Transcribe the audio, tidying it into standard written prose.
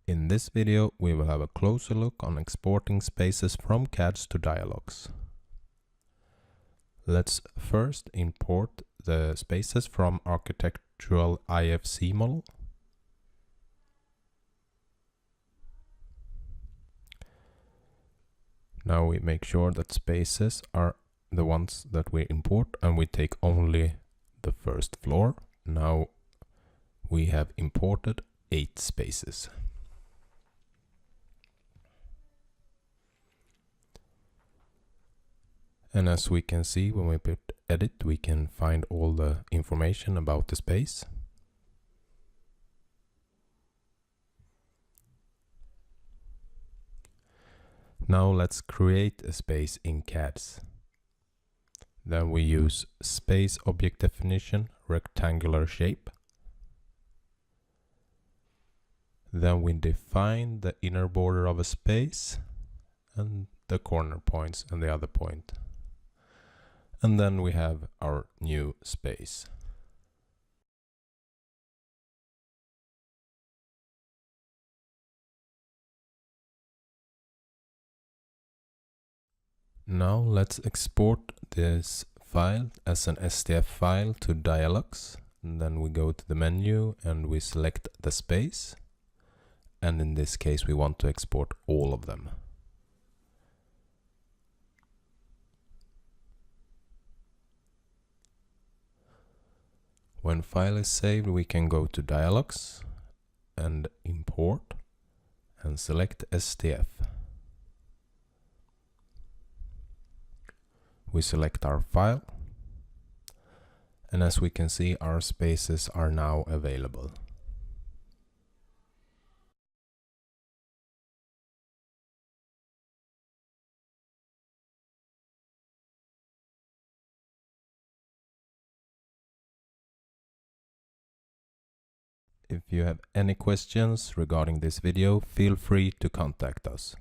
In this video, we will have a closer look on exporting spaces from CADs to DIALux. Let's first import the spaces from architectural IFC model. Now we make sure that spaces are the ones that we import and we take only the first floor. Now we have imported 8 spaces. And as we can see, when we put edit, we can find all the information about the space. Now let's create a space in CADs. Then we use space object definition, rectangular shape. Then we define the inner border of a space and the corner points and the other point. And then we have our new space. Now let's export this file as an STF file to DIALux. And then we go to the menu and we select the space. And in this case, we want to export all of them. When file is saved, we can go to DIALux and import and select STF. We select our file, and as we can see, our spaces are now available. If you have any questions regarding this video, feel free to contact us.